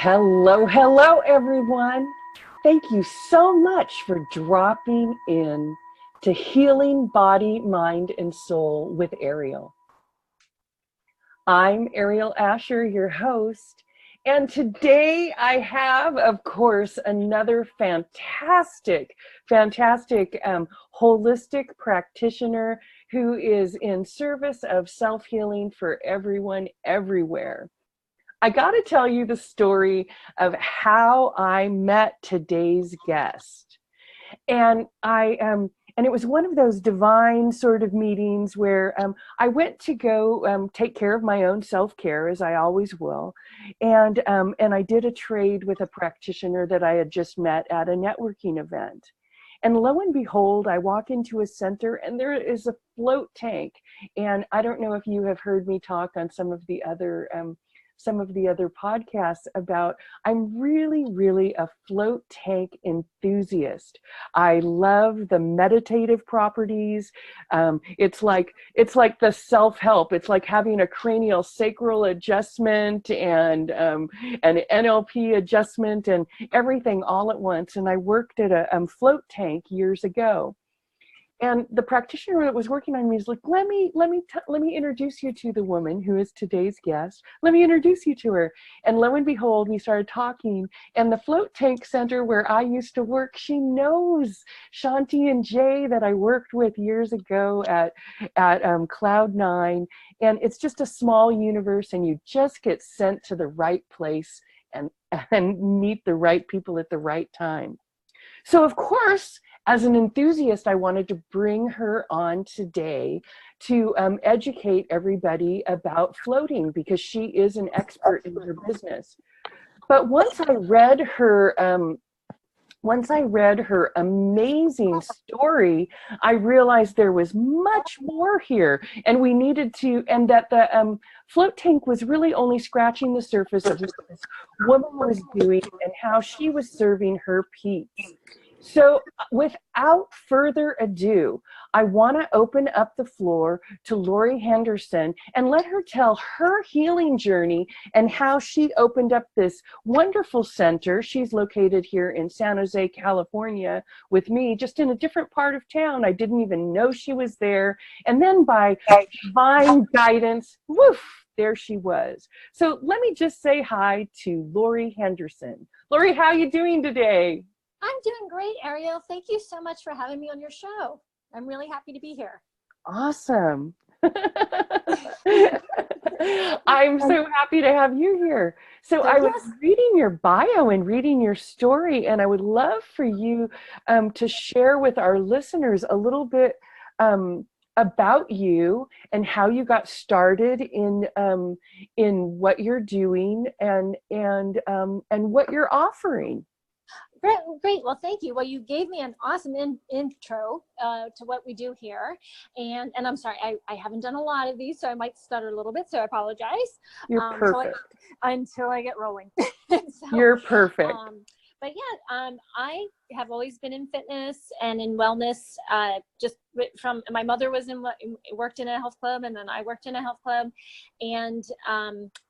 Hello, hello, everyone. Thank you so much for dropping in to Healing Body, Mind, and Soul with Aeriol. I'm Aeriol Asher, your host, and today I have, of course, another fantastic holistic practitioner who is in service of self-healing for everyone, everywhere. I got to tell you the story of how I met today's guest. And it was one of those divine sort of meetings where I went to go take care of my own self-care, as I always will. And I did a trade with a practitioner that I had just met at a networking event. And lo and behold, I walk into a center and there is a float tank. And I don't know if you have heard me talk on some of the other podcasts about, I'm really a float tank enthusiast. I love the meditative properties. It's like the self-help. It's like having a cranial sacral adjustment and an NLP adjustment and everything all at once. And I worked at a float tank years ago. And the practitioner that was working on me was like, let me introduce you to the woman who is today's guest. Let me introduce you to her. And lo and behold, we started talking. And the float tank center where I used to work, she knows Shanti and Jay that I worked with years ago at Cloud9. And it's just a small universe, and you just get sent to the right place and meet the right people at the right time. So of course, as an enthusiast, I wanted to bring her on today to educate everybody about floating, because she is an expert in her business. But once I read her amazing story, I realized there was much more here, and we needed to, and that the float tank was really only scratching the surface of what this woman was doing and how she was serving her peeps. So without further ado, I want to open up the floor to Lori Henderson and let her tell her healing journey and how she opened up this wonderful center. She's located here in San Jose, California with me, just in a different part of town. I didn't even know she was there. And then by divine guidance, woof, there she was. So let me just say hi to Lori Henderson. Lori, how are you doing today? I'm doing great, Aeriol. Thank you so much for having me on your show. I'm really happy to be here. Awesome. I'm so happy to have you here. So I was reading your bio and reading your story, and I would love for you to share with our listeners a little bit about you and how you got started in what you're doing and what you're offering. Great. Well, thank you. Well, you gave me an awesome intro to what we do here. And I'm sorry, I haven't done a lot of these, so I might stutter a little bit, so I apologize. You're perfect. Until I get rolling. You're perfect. But yeah, I have always been in fitness and in wellness. Just from my mother worked in a health club, and then I worked in a health club, and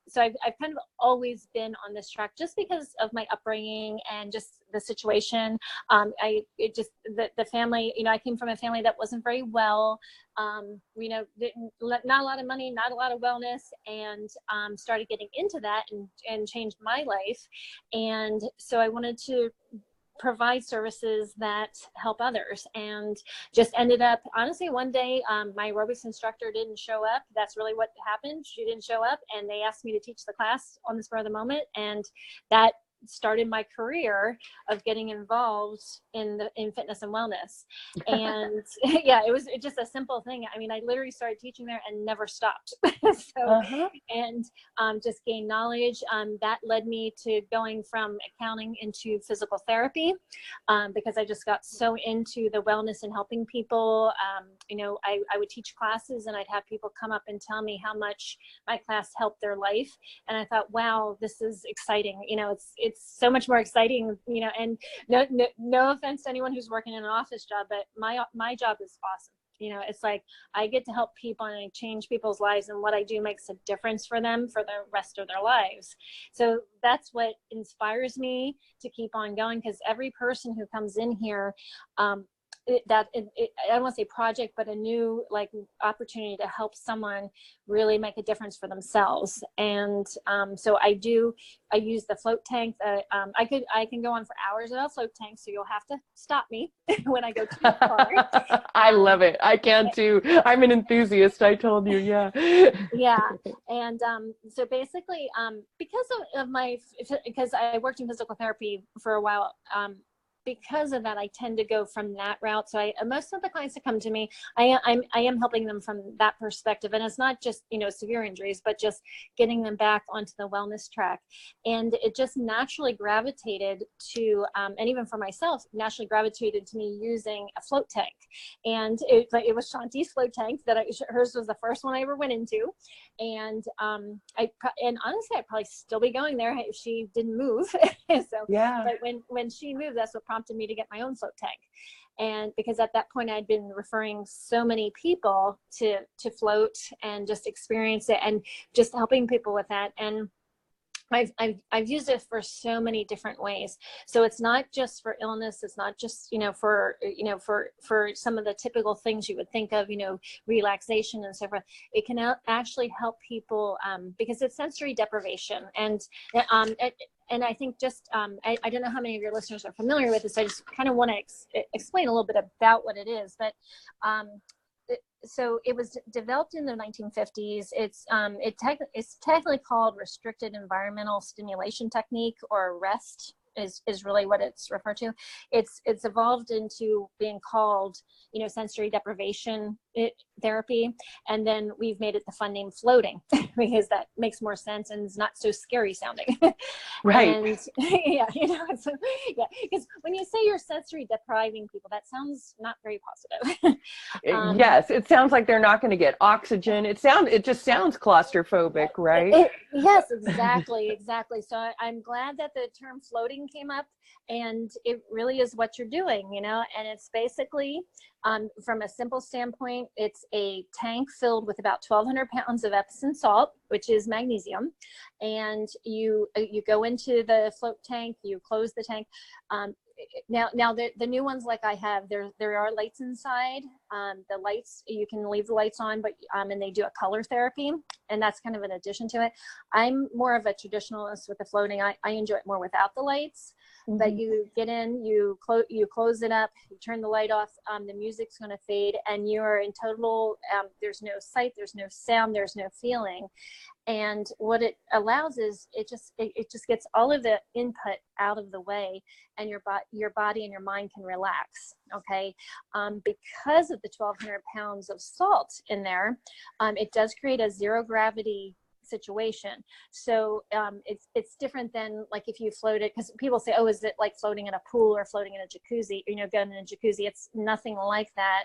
so I've kind of always been on this track just because of my upbringing and just the situation. The family, I came from a family that wasn't very well. Not a lot of money, not a lot of wellness, and started getting into that and changed my life. And so I wanted to provide services that help others, and just ended up, honestly, one day my aerobics instructor didn't show up. That's really what happened. She didn't show up, and they asked me to teach the class on the spur of the moment, and that started my career of getting involved in fitness and wellness. And yeah, it was just a simple thing. I mean, I literally started teaching there and never stopped. And just gained knowledge. That led me to going from accounting into physical therapy, because I just got so into the wellness and helping people. I would teach classes, and I'd have people come up and tell me how much my class helped their life. And I thought, wow, this is exciting. It's so much more exciting, and no offense to anyone who's working in an office job, but my job is awesome. You know, it's like I get to help people and I change people's lives, and what I do makes a difference for them for the rest of their lives. So that's what inspires me to keep on going, because every person who comes in here, I don't want to say project, but a new like opportunity to help someone really make a difference for themselves. And so I use the float tank. I can go on for hours about float tanks, so you'll have to stop me when I go too far. I love it. I can too. I'm an enthusiast. I told you, yeah. Yeah. And so basically, because I worked in physical therapy for a while, because of that, I tend to go from that route. So most of the clients that come to me, I am helping them from that perspective. And it's not just, you know, severe injuries, but just getting them back onto the wellness track. And it just naturally gravitated to, and even for myself, naturally gravitated to me using a float tank. And it was Shanti's float tank hers was the first one I ever went into. And and honestly, I'd probably still be going there if she didn't move. So, yeah. But when she moved, that's what prompted me to get my own float tank. And because at that point I'd been referring so many people to float and just experience it and just helping people with that. And I've used it for so many different ways. So it's not just for illness. It's not just, for some of the typical things you would think of, relaxation and so forth. It can actually help people because it's sensory deprivation. And I think just, I don't know how many of your listeners are familiar with this. I just kind of want to explain a little bit about what it is. But so it was developed in the 1950s. It's technically called restricted environmental stimulation technique, or REST is really what it's referred to. It's evolved into being called, sensory deprivation therapy. And then we've made it the fun name floating because that makes more sense and is not so scary sounding. Right. And yeah, because when you say you're sensory depriving people, that sounds not very positive. Yes, it sounds like they're not going to get oxygen. It just sounds claustrophobic, right? Yes, exactly. So I'm glad that the term floating came up, and it really is what you're doing, and it's basically, from a simple standpoint, it's a tank filled with about 1,200 pounds of Epsom salt, which is magnesium. And you go into the float tank, you close the tank. Now the new ones, like I have, there are lights inside. The lights, you can leave the lights on, but and they do a color therapy, and that's kind of an addition to it. I'm more of a traditionalist with the floating. I enjoy it more without the lights. Mm-hmm. But you get in, you close it up, you turn the light off, the music's going to fade, and you're in total, there's no sight, there's no sound, there's no feeling. And what it allows is it just gets all of the input out of the way, and your body and your mind can relax. Okay. Because of the 1,200 pounds of salt in there, it does create a zero gravity situation. So it's different than like if you floated, because people say, oh, is it like floating in a pool or floating in a jacuzzi, going in a jacuzzi? It's nothing like that.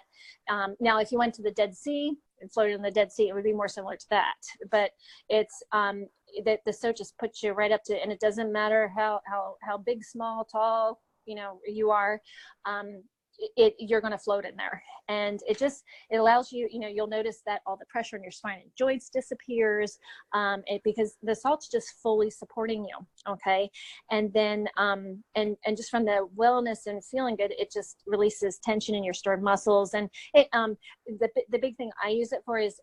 Now, if you went to the Dead Sea and floated in the Dead Sea, it would be more similar to that. But it's that the soap just puts you right up to, and it doesn't matter how big, small, tall, you are. You're going to float in there, and it allows you, you'll notice that all the pressure in your spine and joints disappears, because the salt's just fully supporting you. Okay. And then and just from the wellness and feeling good, it just releases tension in your stored muscles. And it the big thing I use it for is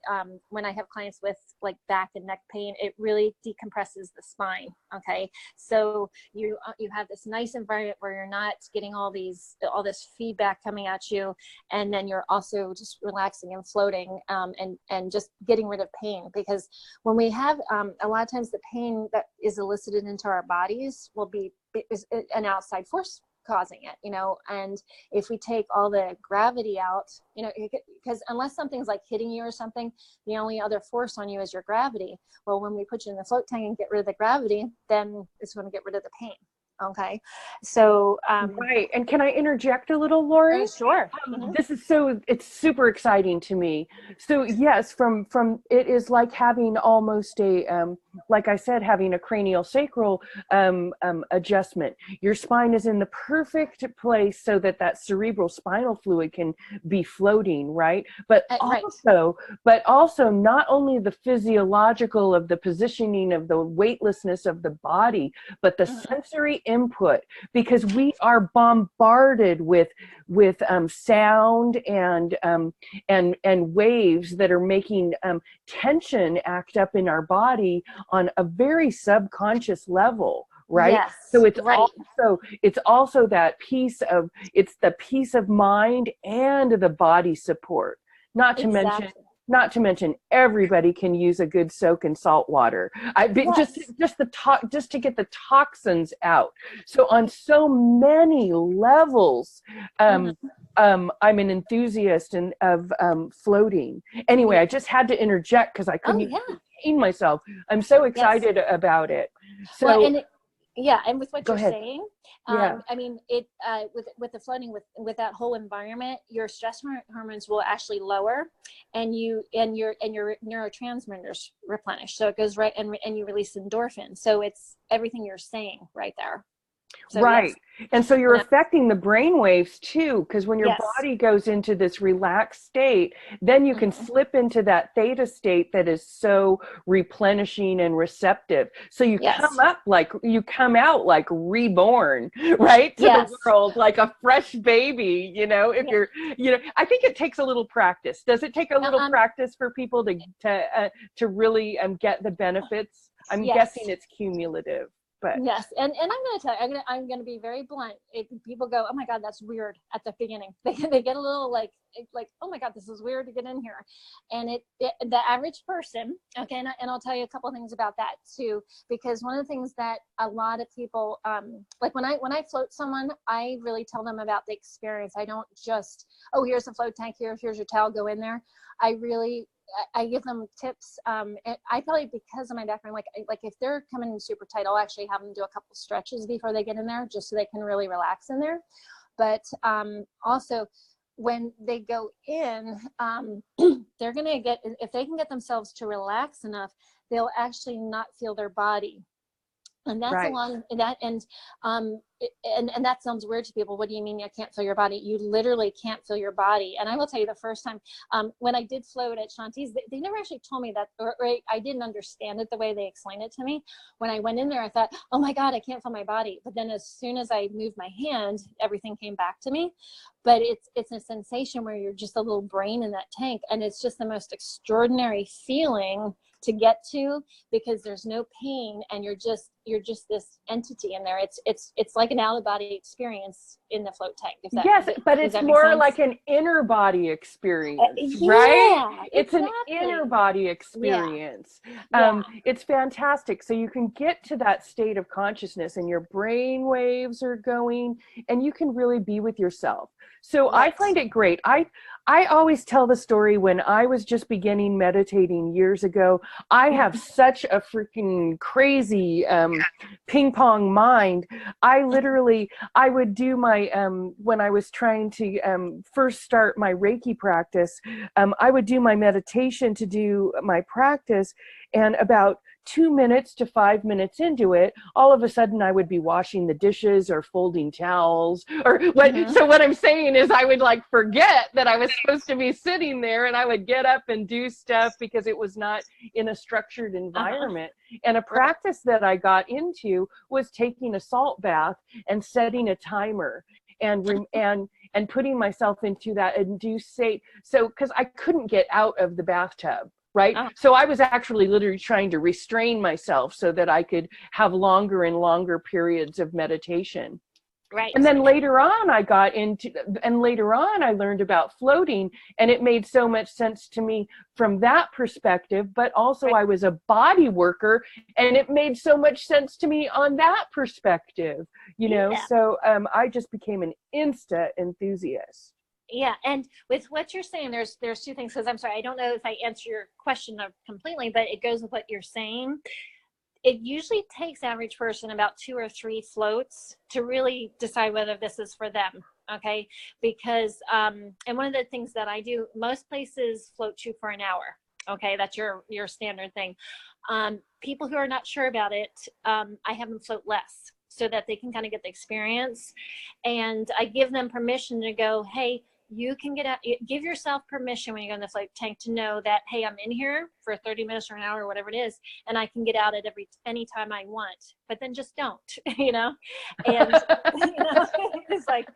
when I have clients with like back and neck pain, it really decompresses the spine. Okay. So you have this nice environment where you're not getting all this feedback coming at you, and then you're also just relaxing and floating, and just getting rid of pain. Because when we have a lot of times the pain that is elicited into our bodies is an outside force causing it, and if we take all the gravity out, because unless something's like hitting you or something, the only other force on you is your gravity. Well, when we put you in the float tank and get rid of the gravity, then it's going to get rid of the pain. Okay. So, Right. And can I interject a little, Lori? sure. This is it's super exciting to me. So yes, from it is like having almost a like I said, having a cranial sacral adjustment. Your spine is in the perfect place so that that cerebral spinal fluid can be floating, right? But Right. also not only the physiological of the positioning of the weightlessness of the body, but the sensory input, because we are bombarded with sound and waves that are making tension act up in our body on a very subconscious level, right? Yes. So Right. it's also that piece of, it's the peace of mind and the body support. Exactly. Not to mention everybody can use a good soak in salt water. Yes. Just to get the toxins out. So on so many levels, I'm an enthusiast of floating. Anyway, I just had to interject because I couldn't even contain myself. I'm so excited about it. So well, and yeah, and with what go you're ahead. saying, Yeah. I mean, it with the floating, with that whole environment, your stress hormones will actually lower, and your neurotransmitters replenish. So it goes right, and you release endorphins. So it's everything you're saying right there. So Right. yes. And so you're affecting the brain waves too, because when your Yes. body goes into this relaxed state, then you can slip into that theta state that is so replenishing and receptive. So you come out like reborn, right? To the world, like a fresh baby, if you're, I think it takes a little practice. Does it take a little practice for people to really get the benefits? I'm guessing it's cumulative. But yes, and I'm going to tell you, I'm going to be very blunt. People go, oh my God, that's weird at the beginning. They get a little like, oh my God, this is weird to get in here. And the average person, okay, and I'll tell you a couple of things about that too, because one of the things that a lot of people, like when I float someone, I really tell them about the experience. I don't just, oh, here's a float tank, here's your towel, go in there. I give them tips. And I probably, because of my background, like if they're coming in super tight, I'll actually have them do a couple stretches before they get in there, just so they can really relax in there. But also, when they go in, they're going to get, if they can get themselves to relax enough, they'll actually not feel their body. And that's along that, and that sounds weird to people. What do you mean you can't feel your body? You literally can't feel your body. And I will tell you, the first time when I did float at Shanti's, they never actually told me that, or I didn't understand it the way they explained it to me. When I went in there, I thought, oh my God, I can't feel my body. But then as soon as I moved my hand, everything came back to me. But it's a sensation where you're just a little brain in that tank, and it's just the most extraordinary feeling to get to, because there's no pain, and you're just this entity in there. It's like an out of body experience in the float tank. But it's more like an inner body experience, right? It's an inner body experience. It's fantastic. So you can get to that state of consciousness, and your brain waves are going, and you can really be with yourself. So I find it great. I always tell the story when I was just beginning meditating years ago. I have such a freaking crazy ping pong mind. I would do my, when I was trying to first start my Reiki practice, I would do my meditation to do my practice, and about 2 minutes to 5 minutes into it, all of a sudden I would be washing the dishes or folding towels or what. So what I'm saying is I would like forget that I was supposed to be sitting there, and I would get up and do stuff because it was not in a structured environment. And a practice that I got into was taking a salt bath and setting a timer and putting myself into that induced state. So, because I couldn't get out of the bathtub. Right. So I was actually literally trying to restrain myself so that I could have longer and longer periods of meditation. Right. And then later on I learned about floating, and it made so much sense to me from that perspective, but also I was a body worker, and it made so much sense to me on that perspective, so I just became an Insta enthusiast. Yeah, and with what you're saying, there's two things, because I'm sorry, I don't know if I answer your question completely, but it goes with what you're saying. it usually takes average person about 2 or 3 floats to really decide whether this is for them. Okay. Because, and one of the things that I do, most places float you for an hour. Okay. That's your standard thing. People who are not sure about it, I have them float less so that they can kind of get the experience. And I give them permission to go, hey, you can get out, give yourself permission when you go in the float tank to know that, hey, I'm in here for 30 minutes or an hour or whatever it is, and I can get out at any time I want, but then just don't, you know? And, you know, it's like,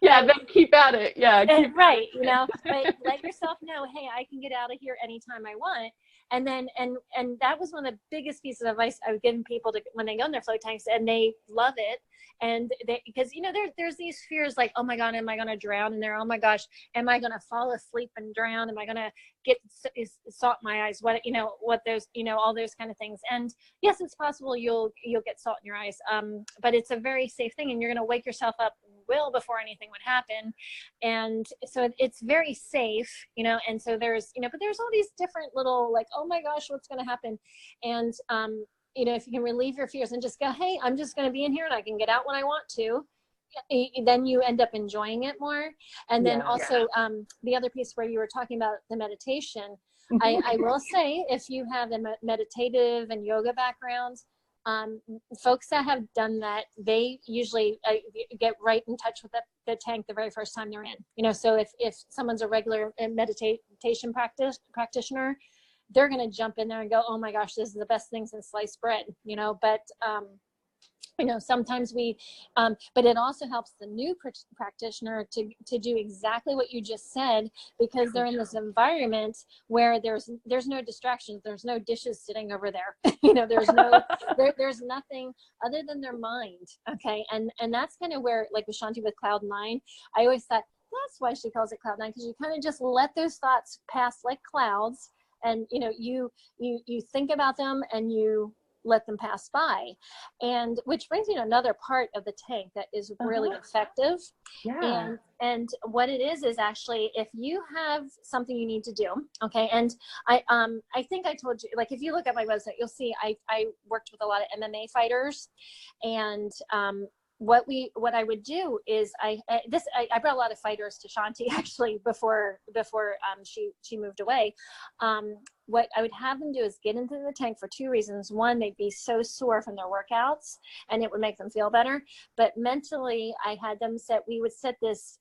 yeah, then keep at it. Yeah. Right. You know, but let yourself know, hey, I can get out of here anytime I want. And then, and that was one of the biggest pieces of advice I was giving people to, when they go in their float tanks, and they love it. And because, you know, there's these fears like, oh my God, am I going to drown in there? Oh my gosh, am I going to fall asleep and drown? Am I going to get salt in my eyes? What, you know, what those, you know, all those kind of things. And yes, it's possible you'll get salt in your eyes. But it's a very safe thing, and you're going to wake yourself up well before anything would happen. And so it's very safe, you know, and so there's, you know, but there's all these different little, like, oh my gosh, what's going to happen? And, you know, if you can relieve your fears and just go, hey, I'm just going to be in here and I can get out when I want to, then you end up enjoying it more. And then also the other piece where you were talking about the meditation, I will say, if you have a meditative and yoga background, folks that have done that, they usually get right in touch with the tank the very first time they're in, you know. So if someone's a regular meditation practitioner, they're going to jump in there and go, oh my gosh, this is the best thing since sliced bread, you know. But you know, sometimes we, but it also helps the new practitioner to do exactly what you just said, because they're in this environment where there's no distractions, there's no dishes sitting over there, you know, there's no, there's nothing other than their mind. Okay. And that's kind of where, like with Shanti with Cloud 9, I always thought that's why she calls it Cloud 9, because you kind of just let those thoughts pass like clouds, and, you know, you think about them and you let them pass by. And which brings me to another part of the tank that is really effective. Yeah. And what it is actually, if you have something you need to do, okay, and I think I told you, like, if you look at my website, you'll see I worked with a lot of MMA fighters. And what I would do is I brought a lot of fighters to Shanti actually before she moved away. What I would have them do is get into the tank for 2 reasons. One, they'd be so sore from their workouts and it would make them feel better. But mentally, I had them we would set this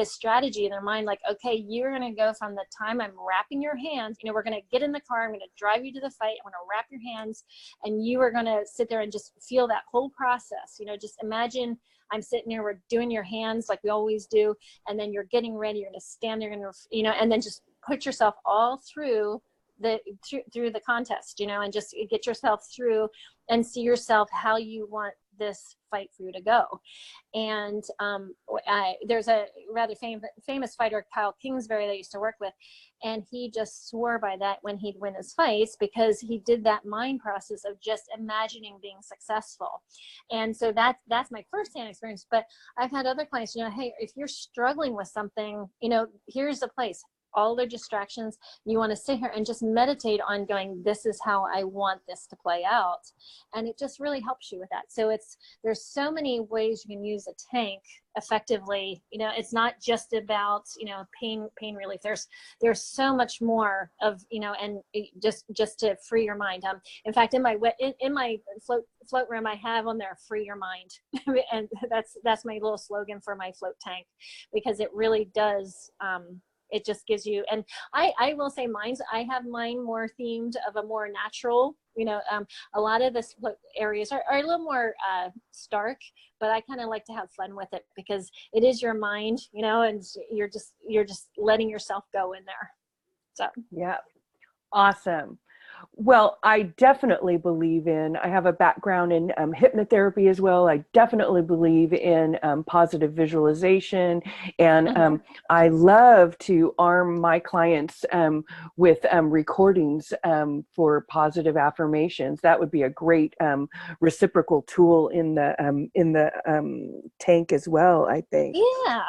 strategy in their mind, like, okay, you're going to go from the time I'm wrapping your hands, you know, we're going to get in the car, I'm going to drive you to the fight, I'm going to wrap your hands, and you are going to sit there and just feel that whole process. You know, just imagine I'm sitting here, we're doing your hands like we always do, and then you're getting ready, you're going to stand there, you know, and then just put yourself all through the contest, you know, and just get yourself through and see yourself how you want this fight for you to go. And there's a rather famous fighter, Kyle Kingsbury, that I used to work with, and he just swore by that when he'd win his fights, because he did that mind process of just imagining being successful. And so that's my firsthand experience. But I've had other clients, you know, hey, if you're struggling with something, you know, here's the place. All the distractions, you want to sit here and just meditate on going, this is how I want this to play out. And it just really helps you with that. So there's so many ways you can use a tank effectively. You know, it's not just about, you know, pain relief. There's so much more of, you know, and just to free your mind. In fact, in my float room, I have on there, free your mind. And that's my little slogan for my float tank, because it really does, it just gives you, and I will say I have mine more themed of a more natural, you know, a lot of the areas are a little more stark, but I kind of like to have fun with it, because it is your mind, you know, and you're just letting yourself go in there. So. Yeah. Awesome. Well, I definitely believe I have a background in hypnotherapy as well. I definitely believe in positive visualization. And I love to arm my clients with recordings for positive affirmations. That would be a great reciprocal tool in the tank as well, I think. Yeah.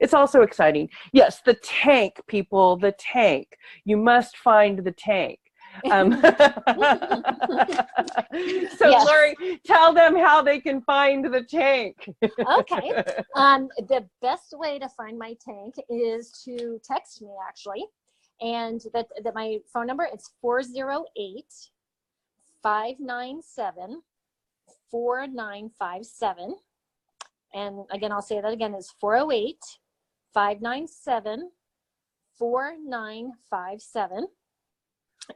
It's also exciting. Yes, the tank, people, the tank. You must find the tank. So Yes. Lori, tell them how they can find the tank. Okay. The best way to find my tank is to text me, actually. And that my phone number is 408-597-4957. And again, I'll say that again, is 408-597-4957.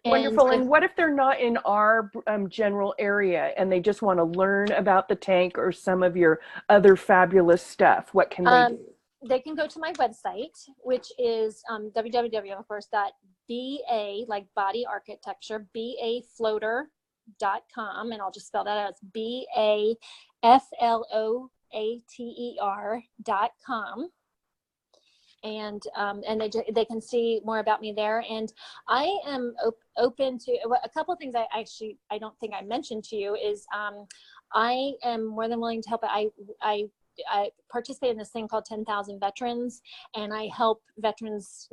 Wonderful. And what if they're not in our general area and they just want to learn about the tank or some of your other fabulous stuff? What can they do? They can go to my website, which is www, of course, .ba, like body architecture, bafloater.com. And I'll just spell that out. It's BAFLOATER.com. And they can see more about me there. And I am open to a couple of things. I don't think I mentioned to you is I am more than willing to help. I participate in this thing called 10,000 Veterans, and I help veterans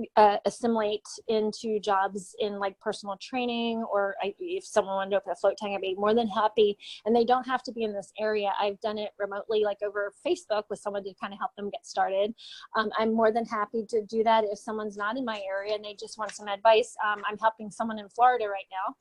assimilate into jobs in like personal training, or if someone wanted to open a float tank, I'd be more than happy. And they don't have to be in this area. I've done it remotely, like over Facebook with someone to kind of help them get started. I'm more than happy to do that if someone's not in my area and they just want some advice. I'm helping someone in Florida right now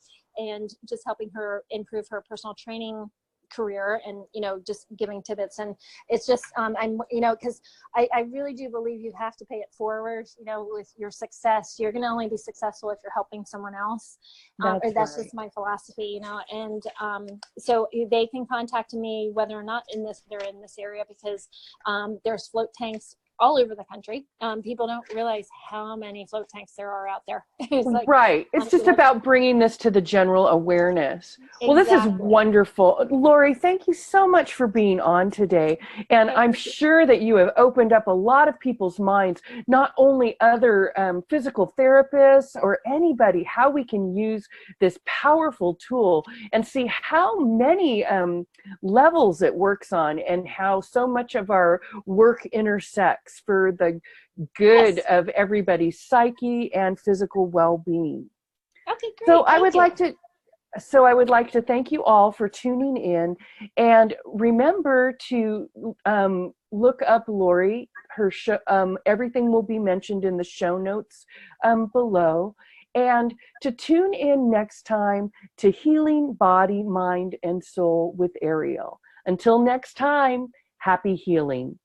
and just helping her improve her personal training career, and just giving tidbits. And it's just I'm because I really do believe you have to pay it forward. With your success, you're going to only be successful if you're helping someone else. That's right. Just my philosophy. And so they can contact me whether or not they're in this area, because there's float tanks all over the country. People don't realize how many float tanks there are out there. It's like, right. It's just about bringing this to the general awareness. Exactly. Well, this is wonderful. Lori, thank you so much for being on today. And I'm sure that you have opened up a lot of people's minds, not only other physical therapists or anybody, how we can use this powerful tool and see how many levels it works on, and how so much of our work intersects for the good of everybody's psyche and physical well-being. Okay, great. So I would like to thank you all for tuning in, and remember to look up Lori. Her show, everything will be mentioned in the show notes below, and to tune in next time to Healing Body, Mind, and Soul with Aeriol. Until next time, happy healing.